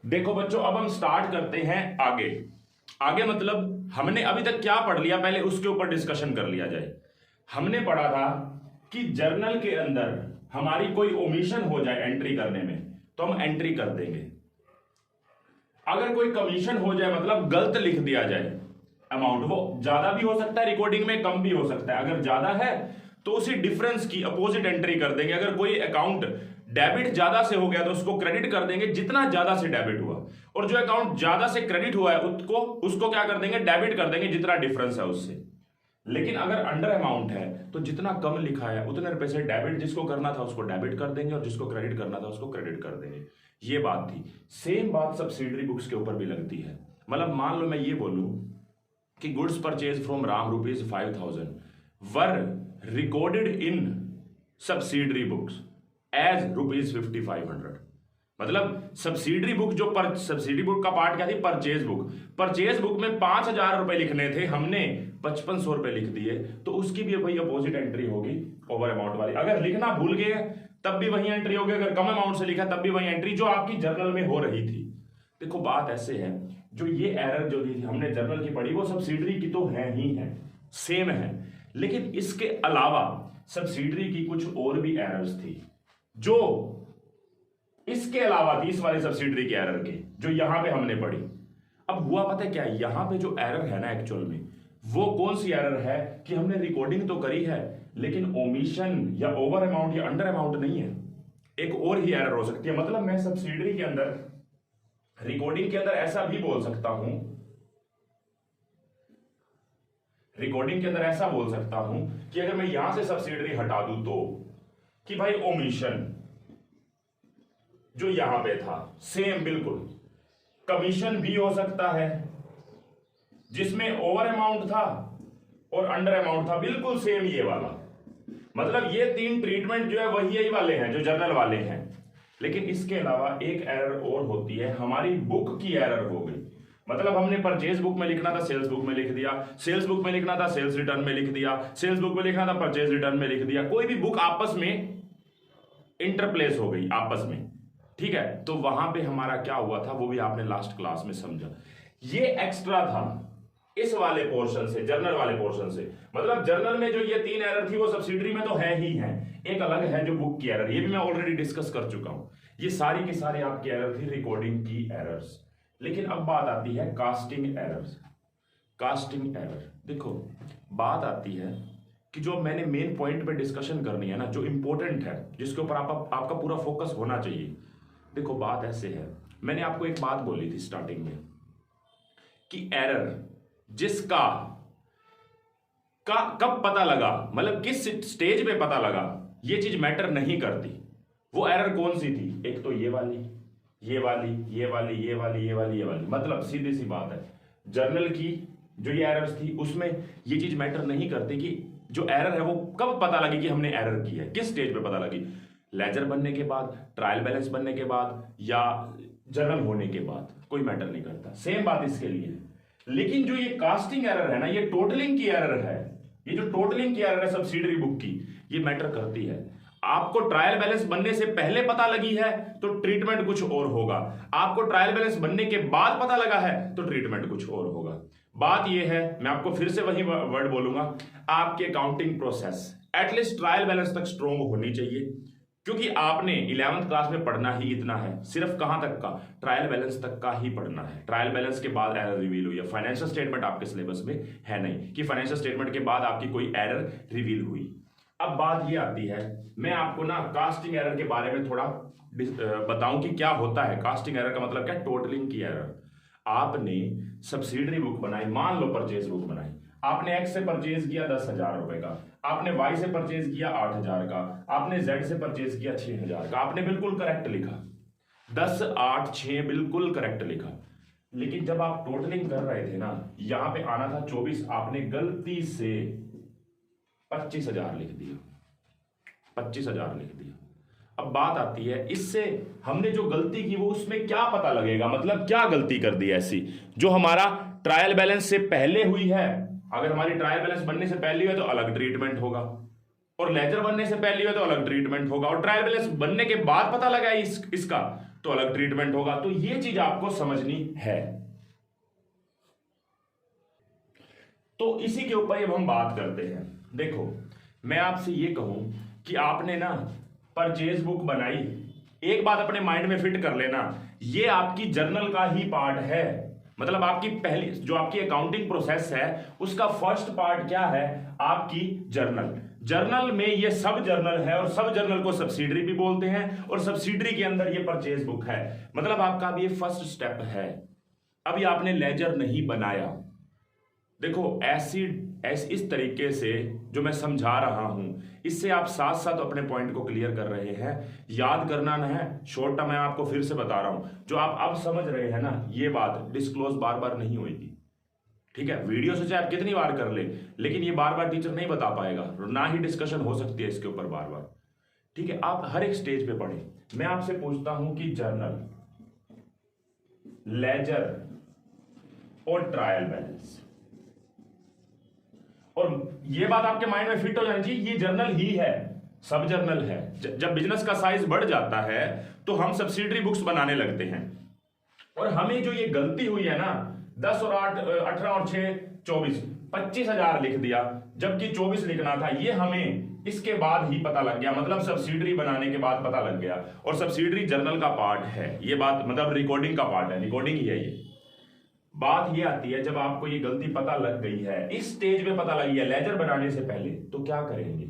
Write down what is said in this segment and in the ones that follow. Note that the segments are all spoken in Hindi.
देखो बच्चों, अब हम स्टार्ट करते हैं आगे। आगे मतलब हमने अभी तक क्या पढ़ लिया, पहले उसके ऊपर डिस्कशन कर लिया जाए। हमने पढ़ा था कि जर्नल के अंदर हमारी कोई ओमिशन हो जाए एंट्री करने में तो हम एंट्री कर देंगे। अगर कोई कमीशन हो जाए मतलब गलत लिख दिया जाए अमाउंट, वो ज्यादा भी हो सकता है रिकॉर्डिंग में, कम भी हो सकता है। अगर ज्यादा है तो उसी डिफरेंस की अपोजिट एंट्री कर देंगे। अगर कोई अकाउंट डेबिट ज्यादा से हो गया तो उसको क्रेडिट कर देंगे जितना ज्यादा से डेबिट हुआ, और जो अकाउंट ज्यादा से क्रेडिट हुआ है उसको क्या कर देंगे, डेबिट कर देंगे जितना डिफरेंस है उससे। लेकिन अगर अंडर अमाउंट है तो जितना कम लिखा है उतने रुपए से डेबिट जिसको करना था उसको डेबिट कर देंगे और जिसको क्रेडिट करना था उसको क्रेडिट कर देंगे। ये बात थी। सेम बात सब्सिडरी बुक्स के ऊपर भी लगती है। मतलब मान लो मैं ये बोलूं कि goods purchase from Ram ₹5,000 were recorded in subsidiary books as ₹5,500। मतलब सब्सिडरी बुक जो सब्सिडरी बुक का पार्ट क्या थी, परचेज बुक। परचेज बुक में 5,000 रुपए लिखने थे, हमने 5,500 रुपए लिख दिए, तो उसकी भी वही अपोजिट एंट्री होगी ओवर अमाउंट वाली। अगर लिखना भूल गए तब भी वही एंट्री होगी, अगर कम अमाउंट से लिखा तब भी वही एंट्री जो आपकी जर्नल में हो रही थी। देखो बात ऐसे है, जो ये एरर जो थी हमने जर्नल की पढ़ी वो सब्सिडरी की तो है ही है, सेम है, लेकिन इसके अलावा सब्सिडरी की कुछ और भी एरर्स थी जो इसके अलावा थी इस वाली सब्सिडरी के एरर के, जो यहां पे हमने पढ़ी। अब हुआ पता है क्या, यहां पे जो एरर है ना एक्चुअल में वो कौन सी एरर है कि हमने रिकॉर्डिंग तो करी है लेकिन ओमिशन या ओवर अमाउंट या अंडर अमाउंट नहीं है। एक और ही एरर हो सकती है। मतलब मैं सब्सिडरी के अंदर रिकॉर्डिंग के अंदर ऐसा भी बोल सकता हूं, रिकॉर्डिंग के अंदर ऐसा बोल सकता हूं कि अगर मैं यहां से सब्सिडरी हटा दूं तो कि भाई ओमिशन जो यहां पे था सेम बिल्कुल, कमीशन भी हो सकता है जिसमें ओवर अमाउंट था और अंडर अमाउंट था, बिल्कुल सेम ये वाला। मतलब ये तीन ट्रीटमेंट जो है वही यही वाले हैं जो जर्नल वाले हैं। लेकिन इसके अलावा एक एरर और होती है, हमारी बुक की एरर हो गई। मतलब हमने परचेज बुक में लिखना था सेल्स बुक में लिख दिया, सेल्स बुक में लिखना था सेल्स रिटर्न में लिख दिया, सेल्स बुक में लिखना था परचेज रिटर्न में लिख दिया। कोई भी बुक आपस में इंटरप्लेस हो गई आपस में, ठीक है। तो वहां पे हमारा क्या हुआ था वो भी आपने लास्ट क्लास में समझा। ये एक्स्ट्रा था इस वाले पोर्शन से, जर्नल वाले पोर्शन से। मतलब जर्नल में जो ये तीन एरर थी वो सब्सिडरी में तो है ही है, एक अलग है जो बुक की एरर, ये भी मैं ऑलरेडी डिस्कस कर चुका हूं। ये सारी की सारी आपकी एरर थी रिकॉर्डिंग की एरर्स। लेकिन अब बात आती है कास्टिंग एरर्स। कास्टिंग एरर, देखो बात आती है कि जो मैंने मेन पॉइंट पे डिस्कशन करनी है ना, जो इंपॉर्टेंट है, जिसके ऊपर आपका पूरा फोकस होना चाहिए। देखो बात ऐसे है, मैंने आपको एक बात बोली थी स्टार्टिंग में कि एरर जिसका कब पता लगा, मतलब किस स्टेज पे पता लगा, ये चीज मैटर नहीं करती। वो एरर कौन सी थी, एक तो ये वाली, ये वाली, ये वाली, ये वाली, ये वाली, ये वाली। मतलब सीधी सी बात है, जर्नल की जो ये एरर्स थी उसमें ये चीज मैटर नहीं करती कि जो एरर है वो कब पता लगी कि हमने एरर की है, किस स्टेज पे पता लगी, लेजर बनने के बाद, ट्रायल बैलेंस बनने के बाद या जर्नल होने के बाद, कोई मैटर नहीं करता। सेम बात इसके लिए है। लेकिन जो ये कास्टिंग एरर है ना, ये टोटलिंग की एरर है, ये जो टोटलिंग की एरर है सब्सिडरी बुक की, ये मैटर करती है। आपको ट्रायल बैलेंस बनने से पहले पता लगी है तो ट्रीटमेंट कुछ और होगा, आपको ट्रायल बैलेंस बनने के बाद पता लगा है तो ट्रीटमेंट कुछ और होगा। बात यह है, मैं आपको फिर से वही वर्ड बोलूंगा, आपके accounting process at least trial balance तक स्ट्रोंग होनी चाहिए, क्योंकि आपने 11th क्लास में पढ़ना ही इतना है, सिर्फ कहां तक का, ट्रायल बैलेंस तक का ही पढ़ना है। ट्रायल बैलेंस के बाद एरर रिवील हुई है, फाइनेंशियल स्टेटमेंट आपके सिलेबस में है नहीं कि फाइनेंशियल स्टेटमेंट के बाद आपकी कोई एरर रिवील हुई। अब बात ये आती है, मैं आपको ना कास्टिंग एरर के बारे में थोड़ा बताऊं कि क्या होता है। कास्टिंग एरर का मतलब क्या, टोटलिंग की एरर। आपने सब्सिडरी बुक बनाई, मान लो परचेज बुक बनाई, आपने एक्स से परचेज किया 10,000 रुपए का, आपने वाई से परचेज किया 8,000 का, आपने जेड से परचेज किया 6,000 का। आपने बिल्कुल करेक्ट लिखा, 10, 8, 6 बिल्कुल करेक्ट लिखा। लेकिन जब आप टोटलिंग कर रहे थे ना, यहां पे आना था 24, आपने गलती से 25,000 लिख दिया, 25,000 लिख दिया। अब बात आती है, इससे हमने जो गलती की वो उसमें क्या पता लगेगा, मतलब क्या गलती कर दी ऐसी जो हमारा ट्रायल बैलेंस से पहले हुई है। अगर हमारी ट्रायल बैलेंस बनने से पहले हुई है तो अलग ट्रीटमेंट होगा, और लेजर बनने से पहले हुई है तो अलग ट्रीटमेंट होगा, और ट्रायल बैलेंस बनने के बाद पता लगा इसका तो अलग ट्रीटमेंट होगा। तो ये चीज आपको समझनी है। तो इसी के ऊपर अब हम बात करते हैं। देखो, मैं आपसे ये कहूं कि आपने ना परचेज बुक बनाई, एक बात अपने माइंड में फिट कर लेना, ये आपकी जर्नल का ही पार्ट है। मतलब आपकी पहली जो आपकी अकाउंटिंग प्रोसेस है उसका फर्स्ट पार्ट क्या है? आपकी जर्नल। जर्नल में ये सब जर्नल है और सब जर्नल को सब्सिडरी भी बोलते हैं और सब्सिडरी के अंदर ये परचेज बुक है। मतलब आपका अब ये फर्स्ट स्टेप है। अभी आपने लेजर नहीं बनाया। देखो इस तरीके से जो मैं समझा रहा हूं, इससे आप साथ साथ अपने पॉइंट को क्लियर कर रहे हैं। याद करना ना है, शॉर्ट टर्म मैं आपको फिर से बता रहा हूं। जो आप अब समझ रहे हैं ना, ये बात डिस्क्लोज बार बार नहीं होगी, ठीक है? वीडियो से चाहे आप कितनी बार कर ले, लेकिन ये बार बार टीचर नहीं बता पाएगा, ना ही डिस्कशन हो सकती है इसके ऊपर बार बार, ठीक है? आप हर एक स्टेज पे पढ़ें। मैं आपसे पूछता हूं कि जर्नल, लेजर और ट्रायल बैलेंस, और ये बात आपके माइंड में फिट हो जानी चाहिए, ये जर्नल ही है, सब जर्नल है। जब बिजनेस का साइज बढ़ जाता है तो हम सब्सिडरी बुक्स बनाने लगते हैं। और हमें जो ये गलती हुई है ना, 10 और 8, 18 और 6 24, 25,000 लिख दिया जबकि 24 लिखना था, ये हमें इसके बाद ही पता लग गया। मतलब सब्सिडरी बनाने के बाद पता लग गया। और सब्सिडरी जर्नल का पार्ट है, ये बात मतलब रिकॉर्डिंग का पार्ट है, रिकॉर्डिंग ही है ये। बात ये आती है जब आपको ये गलती पता लग गई है, इस स्टेज पे पता लगी है लेजर बनाने से पहले, तो क्या करेंगे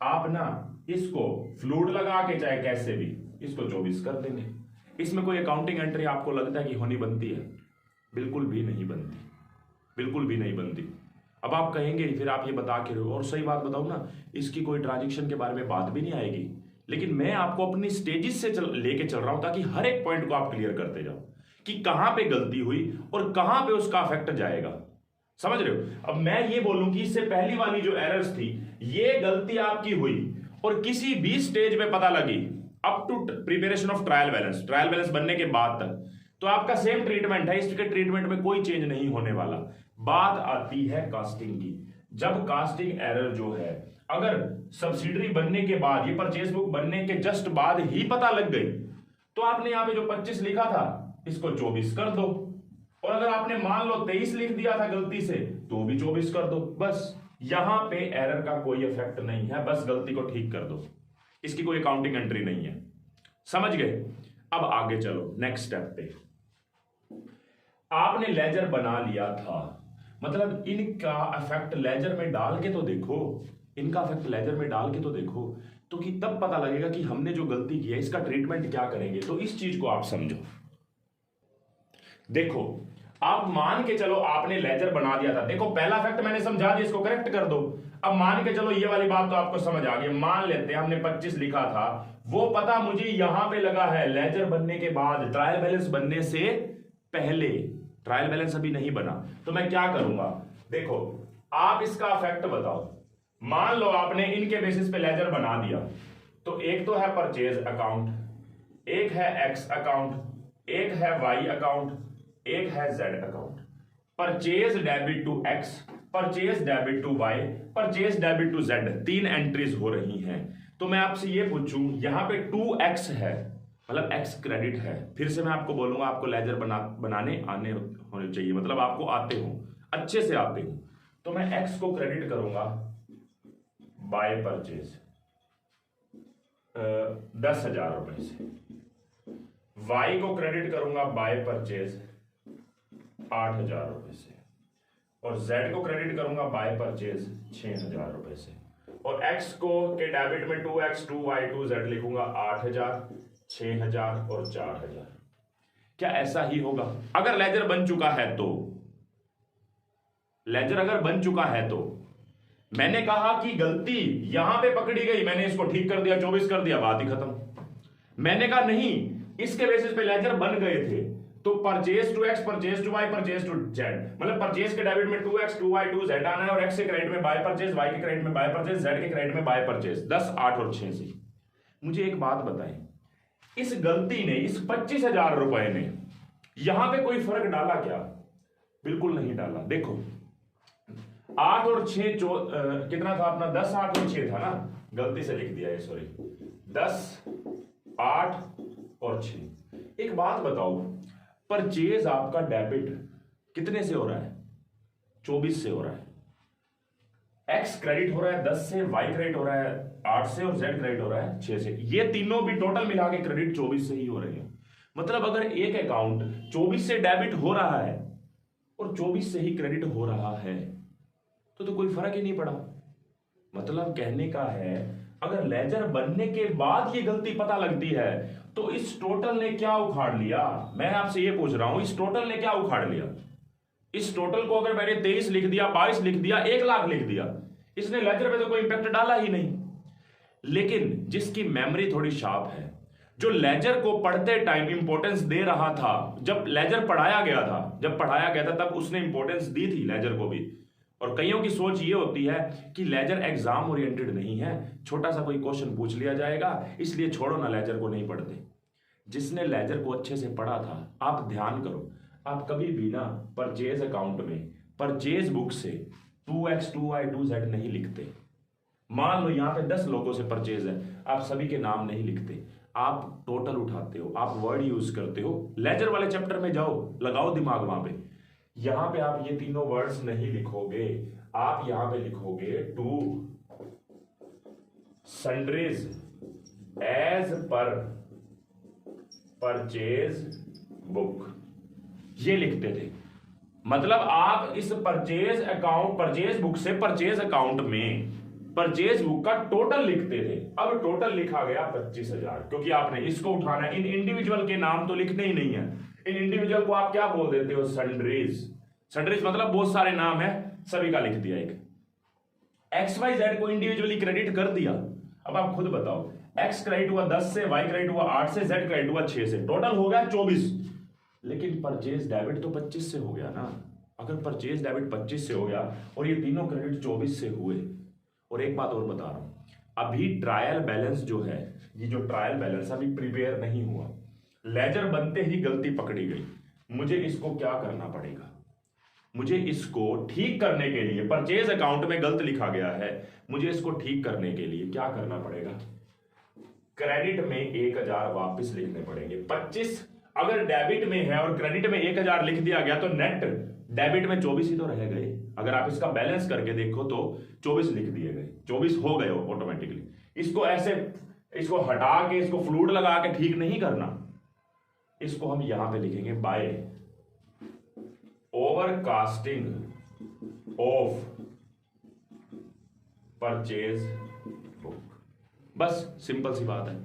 आप ना, इसको फ्लूड लगा के चाहे कैसे भी इसको 24 कर देंगे। इसमें कोई अकाउंटिंग एंट्री आपको लगता है कि होनी बनती है? बिल्कुल भी नहीं बनती, बिल्कुल भी नहीं बनती। अब आप कहेंगे फिर आप ये बता के रहो, और सही बात बताऊं ना, इसकी कोई ट्रांजेक्शन के बारे में बात भी नहीं आएगी। लेकिन मैं आपको अपनी स्टेजेस से लेके चल रहा हूं ताकि हर एक पॉइंट को आप क्लियर करते जाओ कि कहां पे गलती हुई और कहां पे उसका इफेक्ट जाएगा। समझ रहे हो? अब मैं ये बोलूं कि इससे पहली वाली जो एरर्स थी, ये गलती आपकी हुई और किसी भी स्टेज पे पता लगी up to preparation of trial balance, trial balance बनने के बाद तक, तो आपका सेम ट्रीटमेंट है, इसके ट्रीटमेंट में कोई चेंज नहीं होने वाला। बात आती है कास्टिंग की। जब कास्टिंग एरर जो है, अगर सब्सिडरी बनने के बाद, ये परचेज बुक बनने के जस्ट बाद ही पता लग गई, तो आपने यहां पे जो 25 लिखा था इसको 24 कर दो। और अगर आपने मान लो 23 लिख दिया था गलती से, तो भी 24 कर दो। बस यहां पे एरर का कोई इफेक्ट नहीं है, बस गलती को ठीक कर दो, इसकी कोई अकाउंटिंग एंट्री नहीं है। समझ गए? अब आगे चलो नेक्स्ट स्टेप पे। आपने लेजर बना लिया था, मतलब इनका इफेक्ट लेजर में डाल के तो देखो, इनका इफेक्ट लेजर में डाल के तो देखो, तो कि तब पता लगेगा कि हमने जो गलती की है इसका ट्रीटमेंट क्या करेंगे। तो इस चीज को आप समझो। देखो, आप मान के चलो आपने लेजर बना दिया था, देखो पहला फैक्ट मैंने समझा दिया, इसको करेक्ट कर दो। अब मान के चलो ये वाली बात तो आपको समझ आ गई। मान लेते हैं हमने 25 लिखा था, वो पता मुझे यहां पे लगा है लेजर बनने के बाद, ट्रायल बैलेंस बनने से पहले। ट्रायल बैलेंस अभी नहीं बना, तो मैं क्या करूंगा? देखो, आप इसका इफेक्ट बताओ। मान लो आपने इनके बेसिस पे लेजर बना दिया, तो एक तो है परचेज अकाउंट, एक है एक्स अकाउंट, एक है वाई अकाउंट, एक है Z account. Purchase debit to X, purchase debit to Y, purchase debit to Z, 3 entries हो रही हैं। तो मैं आपसे ये पूछूं, यहां पे 2x है, मतलब x क्रेडिट है। फिर से मैं आपको बोलूंगा आपको लेजर बनाने आने होने चाहिए, मतलब आपको आते हो, अच्छे से आते हो। तो मैं x को क्रेडिट करूंगा बाय परचेज 10,000 रुपए से, y को क्रेडिट करूंगा बाय परचेज 8,000 रुपए से, और z को क्रेडिट करूंगा बाय परचेज 6,000 रुपए से, और x को के डेबिट में 2x 2y 2z लिखूंगा 8,000 6,000 और 4,000। क्या ऐसा ही होगा? अगर लेजर बन चुका है तो, लेजर अगर बन चुका है तो, मैंने कहा कि गलती यहां पे पकड़ी गई, मैंने इसको ठीक कर दिया, 24 कर दिया, बात ही खत्म। मैंने कहा नहीं, इसके बेसिस पे लेजर बन गए थे, तो purchase to X, purchase to Y, purchase to Z, मतलब परचेज के डेबिट में 2x 2y 2z आना है, और एक्स के क्रेडिट में बाय परचेज, वाई के क्रेडिट में बाय परचेज, जेड के क्रेडिट में बाय परचेज। 10 8 और 6 से। मुझे एक बात बताएं, इस गलती ने, इस 25,000 रुपए ने यहां पे कोई फर्क डाला क्या? बिल्कुल नहीं डाला। देखो 8 और 6 कितना था अपना? 10 8 और 6 था ना, गलती से लिख दिया है, सॉरी, 10 8 और 6। बात बताओ, परचेज आपका डेबिट कितने से हो रहा है? 24 से हो रहा है। एक्स क्रेडिट हो रहा है 10 से, वाई क्रेडिट हो रहा है 8 से और जेड क्रेडिट हो रहा है 6 से। ये तीनों भी टोटल मिला के क्रेडिट 24 से ही हो रहे हैं। मतलब अगर एक अकाउंट 24 से डेबिट हो रहा है और 24 से ही क्रेडिट हो रहा है तो कोई फर्क ही नहीं पड़ा। मतलब कहने का है, अगर लेजर बनने के बाद ये गलती पता लगती है तो इस टोटल ने क्या उखाड़ लिया? मैं आपसे ये पूछ रहा हूं, इस टोटल ने क्या उखाड़ लिया? इस टोटल को अगर मैंने 23 लिख दिया, 22 लिख दिया, 1 लाख लिख दिया, इसने लेजर पे तो कोई इंपैक्ट डाला ही नहीं। लेकिन जिसकी मेमोरी थोड़ी शार्प है, जो लेजर को पढ़ते टाइम इंपॉर्टेंस दे रहा था, जब लेजर पढ़ाया गया था तब उसने इंपॉर्टेंस दी थी लेजर को भी। और कईयों की सोच ये होती है कि लेजर एग्जाम ओरिएंटेड नहीं है, छोटा सा कोई क्वेश्चन पूछ लिया जाएगा इसलिए छोड़ो ना, लेजर को नहीं पढ़ते। जिसने लेजर को अच्छे से पढ़ा था, आप ध्यान करो, आप कभी भी ना परचेज अकाउंट में परचेज बुक से 2x 2y 2z नहीं लिखते। मान लो यहां पे 10 लोगों से परचेज है, आप सभी के नाम नहीं लिखते, आप टोटल उठाते हो, आप वर्ड यूज करते हो। लेजर वाले चैप्टर में जाओ, लगाओ दिमाग वहां पे। यहां पे आप ये तीनों वर्ड्स नहीं लिखोगे, आप यहां पे लिखोगे to sundries as per purchase book, ये लिखते थे। मतलब आप इस परचेज बुक से परचेज अकाउंट में परचेज बुक का टोटल लिखते थे। अब टोटल लिखा गया 25,000, क्योंकि आपने इसको उठाना है। इन इंडिविजुअल के नाम तो लिखने ही नहीं है, इन इंडिविजुअल को आप क्या बोल देते हो? सन्ड्रीज। सन्ड्रीज मतलब बहुत सारे नाम है, सभी का लिख दिया। एक XYZ को इंडिविजुअली क्रेडिट कर दिया। अब आप खुद बताओ, एक्स क्रेडिट हुआ 10 से, वाई क्रेडिट हुआ 8 से, जेड क्रेडिट हुआ 6 से, टोटल हो गया 24। लेकिन परचेज डेबिट तो 25 से हो गया ना। अगर परचेज डेबिट 25 से हो गया और ये तीनों क्रेडिट 24 से हुए, और एक बात और बता रहा हूं, अभी ट्रायल बैलेंस जो है, ये जो ट्रायल बैलेंस अभी प्रिपेयर नहीं हुआ, लेजर बनते ही गलती पकड़ी गई। मुझे इसको क्या करना पड़ेगा? मुझे इसको ठीक करने के लिए, परचेज अकाउंट में गलत लिखा गया है, मुझे इसको ठीक करने के लिए क्या करना पड़ेगा? क्रेडिट में 1000 वापस लिखने पड़ेंगे। 25 अगर डेबिट में है और क्रेडिट में 1000 लिख दिया गया तो नेट डेबिट में 24 ही तो रह गए। अगर आप इसका बैलेंस करके देखो तो 24 लिख दिए गए, 24 हो गए ऑटोमेटिकली। इसको ऐसे, इसको हटा के, इसको फ्लूड लगा के ठीक नहीं करना। इसको हम यहां पे लिखेंगे by overcasting of purchase book. बस सिंपल सी बात है।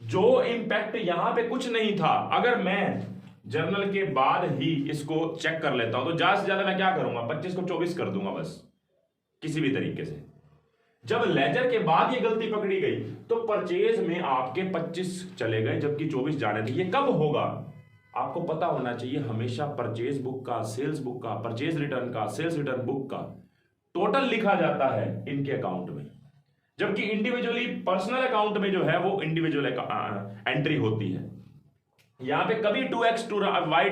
जो इंपैक्ट यहां पे कुछ नहीं था, अगर मैं जर्नल के बाद ही इसको चेक कर लेता हूं तो ज्यादा से ज्यादा मैं क्या करूंगा? 25 को 24 कर दूंगा बस, किसी भी तरीके से। जब लेजर के बाद ये गलती पकड़ी गई तो परचेज में आपके 25 चले गए जबकि 24 जाने थे। ये कब होगा? आपको पता होना चाहिए हमेशा परचेज बुक का, सेल्स बुक का, परचेज रिटर्न का, सेल्स रिटर्न बुक का टोटल लिखा जाता है इनके अकाउंट में, जबकि इंडिविजुअली पर्सनल अकाउंट में जो है वो इंडिविजुअल एंट्री होती है। यहां पे कभी 2x 2y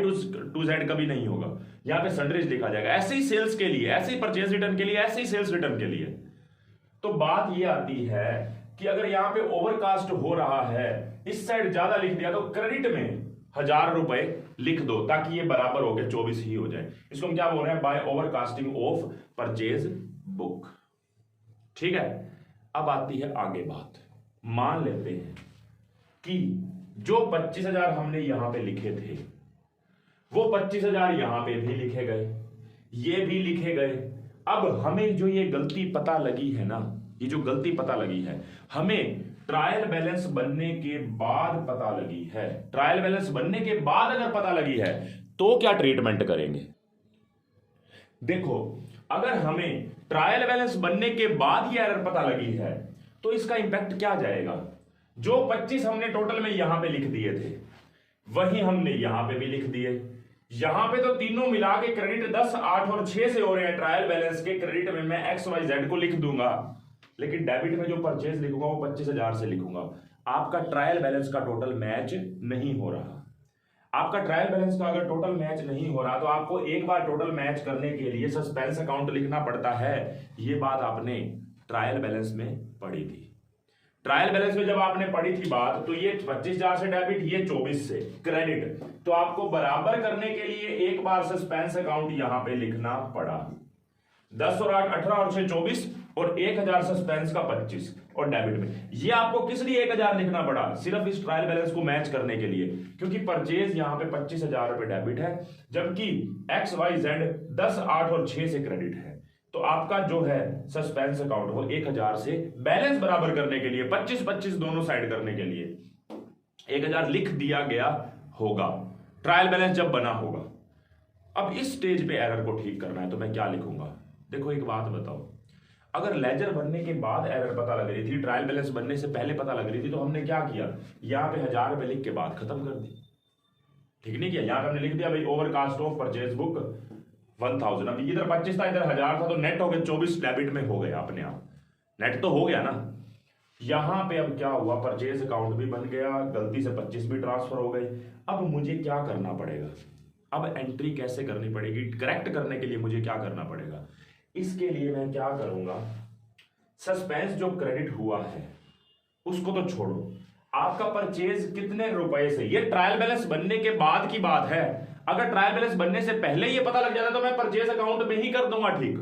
2z कभी नहीं होगा, यहां पे सन्ड्रीज लिखा जाएगा। ऐसे ही सेल्स के लिए, ऐसे ही परचेज रिटर्न के लिए, ऐसे ही सेल्स रिटर्न के लिए। तो बात ये आती है कि अगर यहां पे ओवरकास्ट हो रहा है, इस साइड ज्यादा लिख दिया तो क्रेडिट में 1000 रुपए लिख दो ताकि ये बराबर हो गए 24 ही हो जाए। इसको हम क्या बोल रहे हैं? By overcasting of purchase book. ठीक है, अब आती है आगे बात। मान लेते हैं कि जो 25,000 हमने यहां पे लिखे थे वो 25,000 यहां पे भी लिखे गए, ये भी लिखे गए। अब हमें जो ये गलती पता लगी है ना, ये जो गलती पता लगी है हमें ट्रायल बैलेंस बनने के बाद पता लगी है। ट्रायल बैलेंस बनने के बाद अगर पता लगी है तो क्या ट्रीटमेंट करेंगे? देखो, अगर हमें ट्रायल बैलेंस बनने के बाद ही एरर पता लगी है तो इसका इंपैक्ट क्या जाएगा? जो 25 हमने टोटल में यहां पे लिख दिए थे वही हमने यहां पे भी लिख दिए। यहां पे तो तीनों मिला के क्रेडिट 10, 8 और 6 से हो रहे हैं। ट्रायल बैलेंस के क्रेडिट में मैं XYZ को लिख दूंगा, लेकिन डेबिट में जो परचेज लिखूंगा वो 25,000 से लिखूंगा। आपका ट्रायल बैलेंस का टोटल मैच नहीं हो रहा। आपका ट्रायल बैलेंस का अगर टोटल मैच नहीं हो रहा तो आपको एक बार टोटल मैच करने के लिए सस्पेंस अकाउंट लिखना पड़ता है। ये बात आपने ट्रायल बैलेंस में पढ़ी थी। ट्रायल बैलेंस में जब आपने पढ़ी थी बात, तो ये 25,000 से डेबिट, ये 24 से क्रेडिट, तो आपको बराबर करने के लिए एक बार सस्पेंस अकाउंट यहां पे लिखना पड़ा। 10 और 8 18 और 6 24 और 1000 सस्पेंस का 25 और डेबिट में। ये आपको किस लिए 1000 लिखना पड़ा? सिर्फ इस ट्रायल बैलेंस को मैच करने के लिए, क्योंकि परचेज यहां पे 25,000 रुपए डेबिट है, जबकि XYZ 10 8 और 6 से क्रेडिट है। तो आपका जो है सस्पेंस अकाउंट वो 1000 से बैलेंस बराबर करने के लिए, 25-25 दोनों साइड करने के लिए 1000 लिख दिया गया होगा ट्रायल बैलेंस जब बना होगा। अब इस स्टेज पे एरर को ठीक करना है तो मैं क्या लिखूंगा? देखो एक बात बताओ, अगर लेजर बनने के बाद एरर पता लग रही थी, ट्रायल बैलेंस बनने से पहले पता लग रही थी, तो हमने क्या किया? यहां पे 1000 रुपए लिख के बात खत्म कर दी। ठीक नहीं किया? यहां पे हमने लिख दिया भाई overcast of purchase book 1000। अब इधर 25 था, इधर 1000 था, तो नेट हो गया 24 डेबिट में हो गया अपने आप, नेट तो हो गया ना। यहां पे अब क्या हुआ? परचेज अकाउंट भी बन गया, गलती से 25 भी ट्रांसफर हो गई। अब मुझे क्या करना पड़ेगा? अब एंट्री कैसे करनी पड़ेगी? करेक्ट करने के लिए मुझे क्या करना पड़ेगा? इसके लिए मैं क्या करूंगा? सस्पेंस जो क्रेडिट हुआ है उसको तो छोड़ो, आपका परचेज कितने रुपए से, ये ट्रायल बैलेंस बनने के बाद की बात है। अगर ट्रायल बैलेंस बनने से पहले ये पता लग जाता तो मैं परचेज अकाउंट में ही कर दूंगा, ठीक।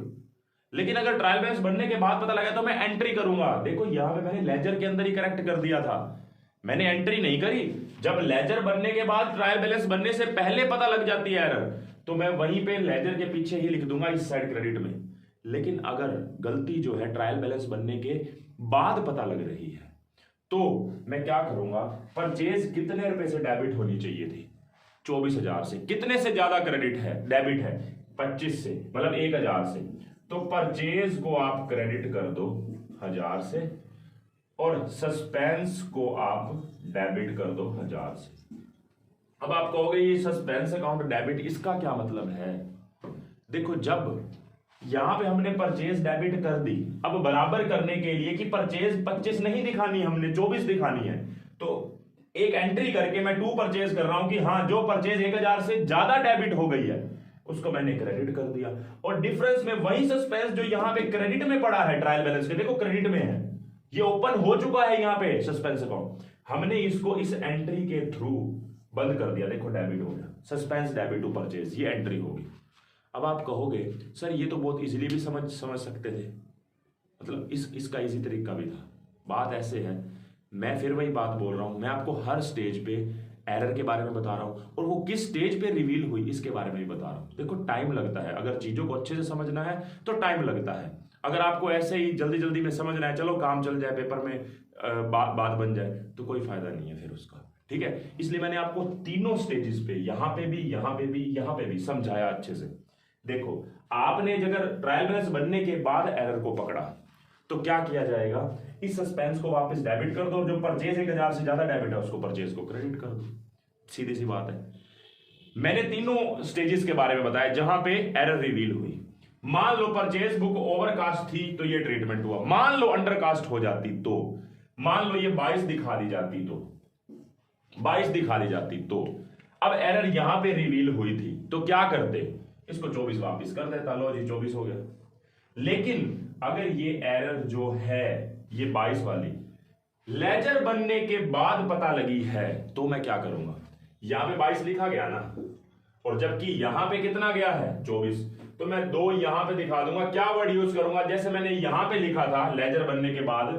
लेकिन अगर ट्रायल बैलेंस बनने के बाद पता लगा तो मैं एंट्री करूंगा। देखो यहां पे मैंने लेजर के अंदर ही करेक्ट कर दिया था, मैंने एंट्री नहीं करी। जब लेजर बनने के बाद ट्रायल बैलेंस बनने से पहले पता लग जाती है एरर, तो मैं वहीं पे लेजर के पीछे ही लिख दूंगा इस साइड क्रेडिट में। लेकिन अगर गलती जो है ट्रायल बैलेंस बनने के बाद पता लग रही है, तो मैं क्या करूंगा? परचेज कितने रुपए से डेबिट होनी चाहिए थी? 24,000 से। कितने से ज्यादा क्रेडिट है, डेबिट है? 25 से, मतलब 1000 से। तो परचेज को आप क्रेडिट कर दो 1000 से और सस्पेंस को आप डेबिट कर दो 1000 से। अब आप कहोगे ये सस्पेंस अकाउंट डेबिट, इसका क्या मतलब है? देखो जब यहां पे हमने परचेज डेबिट कर दी, अब बराबर करने के लिए कि परचेज 25 नहीं दिखानी, हमने 24 दिखानी है, तो एक एंट्री करके मैं 2 परचेज कर रहा हूं कि हाँ जो परचेज 1000 से ज्यादा डेबिट हो गई है उसको मैंने क्रेडिट कर दिया। और डिफरेंस में वही सस्पेंस जो यहां पे क्रेडिट में पड़ा है ट्रायल बैलेंस के, देखो क्रेडिट में है, ये ओपन हो चुका है यहां पे सस्पेंस अकाउंट, हमने इसको इस एंट्री के थ्रू बंद कर दिया। देखो डेबिट हो गया, सस्पेंस डेबिट टू परचेज, ये एंट्री होगी। अब आप कहोगे सर ये तो बहुत इजीली भी समझ सकते थे, मतलब इसका इजी तरीका भी था। बात ऐसे है, मैं फिर वही बात बोल रहा हूं, मैं आपको हर स्टेज पे एरर के बारे में बता रहा हूं और वो किस स्टेज पे रिवील हुई इसके बारे में भी बता रहा हूं। देखो टाइम लगता है, अगर चीजों को अच्छे से समझना है तो टाइम लगता है। अगर आपको ऐसे ही जल्दी जल्दी में समझना है, चलो काम चल जाए, पेपर में बात बन जाए, तो कोई फायदा नहीं है फिर उसका, ठीक है। इसलिए मैंने आपको तीनों स्टेजेस पे, यहां पे भी, यहां पे भी, यहां पे भी समझाया अच्छे से। देखो आपने अगर ट्रायल बैलेंस बनने के बाद एरर को पकड़ा तो क्या किया जाएगा? इस सस्पेंस को वापस डेबिट कर दो, जो परचेज 1000 से ज्यादा डेबिट है उसको परचेज को क्रेडिट कर दो, सीधी सी बात है। मैंने तीनों स्टेजेस के बारे में बताया जहां पे एरर रिवील हुई। मान लो परचेज बुक ओवरकास्ट थी तो ये ट्रीटमेंट हुआ, मान लो अंडरकास्ट हो जाती तो, मान लो ये 22 दिखा दी जाती तो, 22 दिखा दी जाती तो, अब एरर यहां पे रिवील हुई थी तो क्या करते? इसको 24 वापस कर देता, लो जी 24 हो गया। लेकिन अगर ये एरर जो है ये 22 वाली लेजर बनने के बाद पता लगी है तो मैं क्या करूंगा? यहां पे 22 लिखा गया ना, और जबकि यहां पे कितना गया है 24, तो मैं 2 यहां पे दिखा दूंगा। क्या वर्ड यूज करूंगा? जैसे मैंने यहां पे लिखा था लेजर बनने के बाद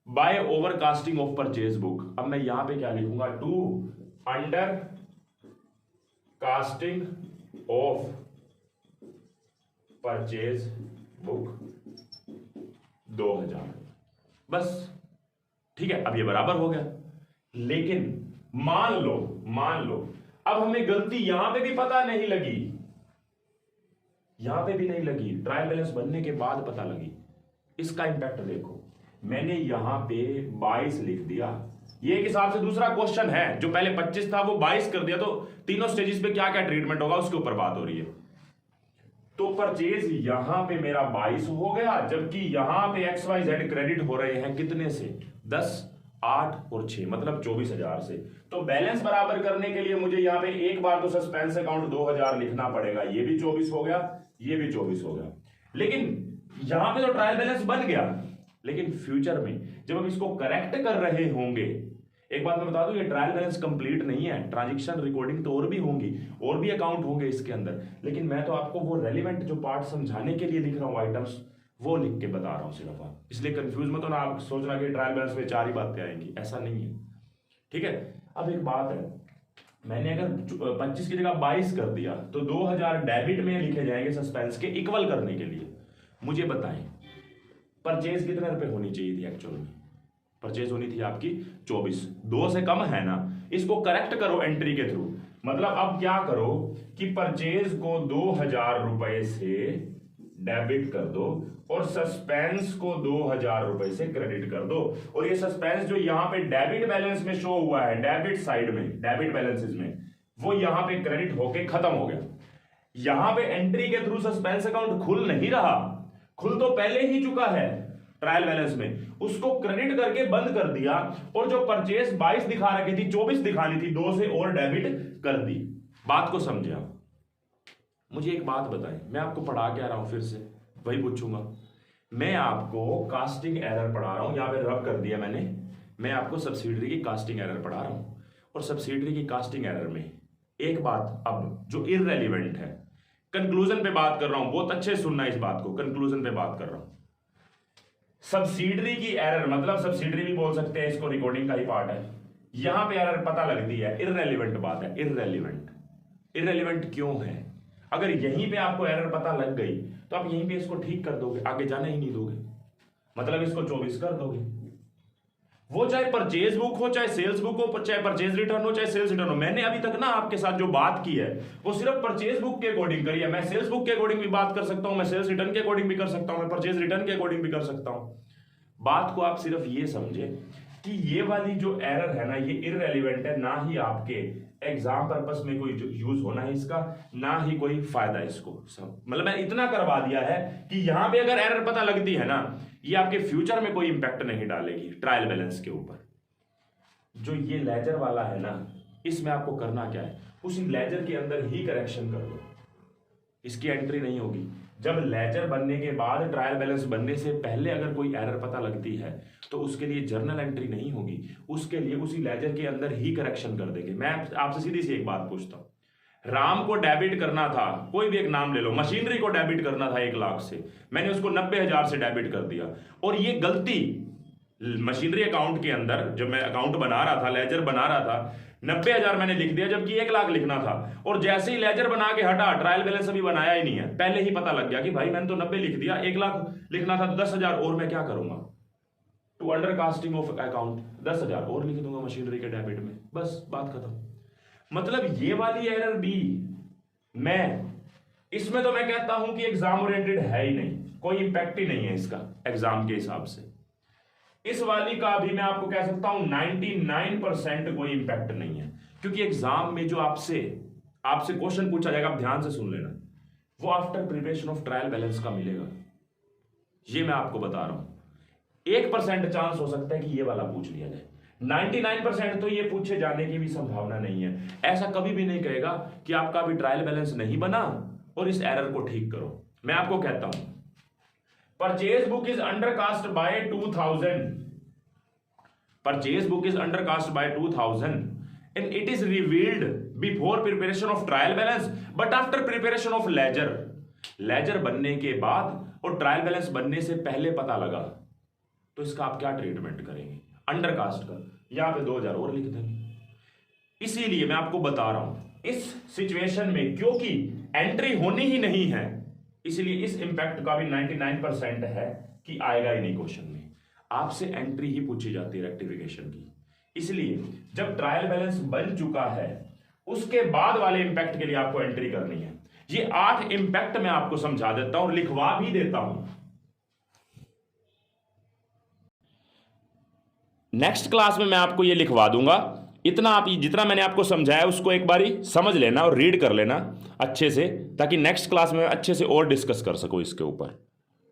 by overcasting of purchase book, अब मैं यहां पे क्या लिखूंगा? To undercasting of purchase book 2000, बस ठीक है। अब ये बराबर हो गया। लेकिन मान लो अब हमें गलती यहां पे भी पता नहीं लगी, यहां पे भी नहीं लगी, ट्रायल बैलेंस बनने के बाद पता लगी। इसका इंपैक्ट देखो, मैंने यहां पे 22 लिख दिया, ये एक हिसाब से दूसरा क्वेश्चन है, जो पहले 25 था वो 22 कर दिया, तो तीनों स्टेजेस पे क्या क्या ट्रीटमेंट होगा उसके ऊपर बात हो रही है। तो परचेज यहां पे मेरा 22 हो गया, जबकि यहां पे XYZ क्रेडिट हो रहे हैं कितने से? 10, 8 और 6, मतलब 24,000 से। तो बैलेंस बराबर करने के लिए मुझे यहां पे एक बार तो सस्पेंस अकाउंट 2000 लिखना पड़ेगा, ये भी 24 हो गया, ये भी 24 हो गया। लेकिन यहां पे तो ट्रायल बैलेंस बन गया, लेकिन फ्यूचर में जब हम इसको करेक्ट कर रहे होंगे, एक बात मैं बता दूं, ये ट्रायल बैलेंस कंप्लीट नहीं है, ट्रांजैक्शन रिकॉर्डिंग तो और भी होंगी, और भी अकाउंट होंगे इसके अंदर, लेकिन मैं तो आपको वो रेलिवेंट जो पार्ट समझाने के लिए लिख रहा हूँ आइटम्स, वो लिख के बता रहा हूँ सिर्फ। आप इसलिए कंफ्यूज मत हो ना, आप सोचना कि ट्रायल बैलेंस में 4 ही बातें आएंगी, ऐसा नहीं है, ठीक है। अब एक बात है, मैंने अगर 25 की जगह 22 कर दिया तो 2000 डेबिट में लिखे जाएंगे सस्पेंस के इक्वल करने के लिए। मुझे बताएं परचेज कितने रुपए होनी चाहिए थी एक्चुअल में? परचेज होनी थी आपकी 24, 2 से कम है ना, इसको करेक्ट करो एंट्री के थ्रू। मतलब अब क्या करो कि परचेज को 2000 रुपए से डेबिट कर दो और सस्पेंस को 2000 रुपए से क्रेडिट कर दो, और ये सस्पेंस जो यहां पे डेबिट बैलेंस में शो हुआ है, डेबिट साइड में, डेबिट बैलेंसेस में, वो यहां पे क्रेडिट होके खत्म हो गया। यहां पे एंट्री के थ्रू सस्पेंस अकाउंट खुल नहीं रहा, खुल तो पहले ही चुका है ट्रायल बैलेंस में, उसको क्रेडिट करके बंद कर दिया, और जो परचेज 22 दिखा रखी थी 24 दिखानी थी, 2 से और डेबिट कर दी। बात को समझे आप? मुझे एक बात बताएं, मैं आपको पढ़ा के आ रहा हूं, फिर से वही पूछूंगा। मैं आपको कास्टिंग एरर पढ़ा रहा हूं, यहां पे रब कर दिया मैंने, मैं आपको सब्सिडरी की कास्टिंग एरर पढ़ा रहा हूं, और सब्सिडरी की कास्टिंग एरर में एक बात अब जो इररेलेवेंट है, कंक्लूजन पे बात कर रहा हूं, बहुत अच्छे से सुनना इस बात को, कंक्लूजन पे बात कर रहा हूं। सब्सिडरी की एरर मतलब सब्सिडरी भी बोल सकते हैं इसको, रिकॉर्डिंग का ही पार्ट है, यहां पे एरर पता लगती है, इररेलेवेंट बात है, इररेलेवेंट। इररेलेवेंट क्यों है? अगर यहीं पे आपको एरर पता लग गई तो आप यहीं पे इसको ठीक कर दोगे, आगे जाने ही नहीं दोगे, मतलब इसको 24 कर दोगे। वो चाहे परचेज बुक हो, चाहे सेल्स बुक हो, चाहे परचेज रिटर्न हो, चाहे सेल्स रिटर्न हो। मैंने अभी तक ना आपके साथ जो बात की है वो सिर्फ परचेज बुक के अकॉर्डिंग करी है। मैं सेल्स बुक के अकॉर्डिंग भी बात कर सकता हूं, मैं सेल्स रिटर्न के अकॉर्डिंग भी कर सकता हूं, मैं परचेज रिटर्न के अकॉर्डिंग भी कर सकता हूं। बात को आप सिर्फ ये समझे कि ये वाली जो एरर है ना, ये इररेलेवेंट है, ना ही आपके एग्जाम पर्पस में कोई यूज होना है इसका, ना ही कोई फायदा इसको। मतलब मैं इतना करवा दिया है कि यहां पे अगर एरर पता लगती है ना, ये आपके फ्यूचर में कोई इंपैक्ट नहीं डालेगी ट्रायल बैलेंस के ऊपर। जो ये लेजर वाला है ना, इसमें आपको करना क्या है, उसी लेजर के अंदर ही करेक्शन कर दो, इसकी एंट्री नहीं होगी। जब लेजर बनने के बाद ट्रायल बैलेंस बनने से पहले अगर कोई एरर पता लगती है तो उसके लिए जर्नल एंट्री नहीं होगी, उसके लिए उसी लेजर के अंदर ही करेक्शन कर देंगे। मैं आपसे सीधी सी एक बात पूछता हूं, राम को डेबिट करना था, कोई भी एक नाम ले लो, मशीनरी को डेबिट करना था 1 लाख से, मैंने उसको 90,000 से डेबिट कर दिया, और ये गलती मशीनरी अकाउंट के अंदर जब मैं अकाउंट बना रहा था, लेजर बना रहा था, 90,000 मैंने लिख दिया जबकि 1 लाख लिखना था, और जैसे ही लेजर बना के हटा, ट्रायल बैलेंस अभी बनाया ही नहीं है, पहले ही पता लग गया कि भाई मैंने तो 90 लिख दिया, 1 लाख लिखना था तो 10,000 और मैं क्या करूंगा, to undercasting of account 10,000 और लिख दूंगा मशीनरी के डेबिट में, बस बात खत्म। मतलब ये वाली एरर भी मैं इसमें तो मैं कहता हूं कि एग्जाम ओरिएंटेड है ही नहीं, कोई इंपैक्ट ही नहीं है इसका एग्जाम के हिसाब से। इस वाली का भी मैं आपको कह सकता हूं 99% कोई इंपैक्ट नहीं है, क्योंकि एग्जाम में जो आपसे क्वेश्चन पूछा जाएगा, आप ध्यान से सुन लेना, वो after preparation of trial balance का मिलेगा, ये मैं आपको बता रहा हूं। 1% चांस हो सकता है कि ये वाला पूछ लिया जाए, 99% तो ये पूछे जाने की भी संभावना नहीं है। ऐसा कभी भी नहीं कहेगा कि आपका अभी ट्रायल बैलेंस नहीं बना और इस एरर को ठीक करो। मैं आपको कहता हूं purchase book is undercast bye 2000, purchase book is undercast bye 2000 and it is revealed before preparation of trial balance but after preparation of ledger, ledger बनने के बाद और ट्रायल बैलेंस बनने से पहले पता लगा, तो इसका आप क्या ट्रीटमेंट करेंगे? अंडरकास्ट का यहां पे 2000 और लिख देंगे। इसीलिए मैं आपको बता रहा हूं इस सिचुएशन में, क्योंकि एंट्री होनी ही नहीं है, इसलिए इस इंपैक्ट का भी 99% है कि आएगा ही नहीं क्वेश्चन में। आपसे एंट्री ही पूछी जाती है रेक्टिफिकेशन की, इसलिए जब ट्रायल बैलेंस बन चुका है उसके बाद वाले इंपैक्ट के लिए आपको एंट्री करनी है। ये 8 इंपैक्ट मैं आपको समझा देता हूं, लिखवा भी देता हूं। नेक्स्ट क्लास में मैं आपको ये लिखवा दूंगा। इतना आप जितना मैंने आपको समझाया उसको एक बारी समझ लेना और रीड कर लेना अच्छे से, ताकि नेक्स्ट क्लास में अच्छे से और डिस्कस कर सको इसके ऊपर।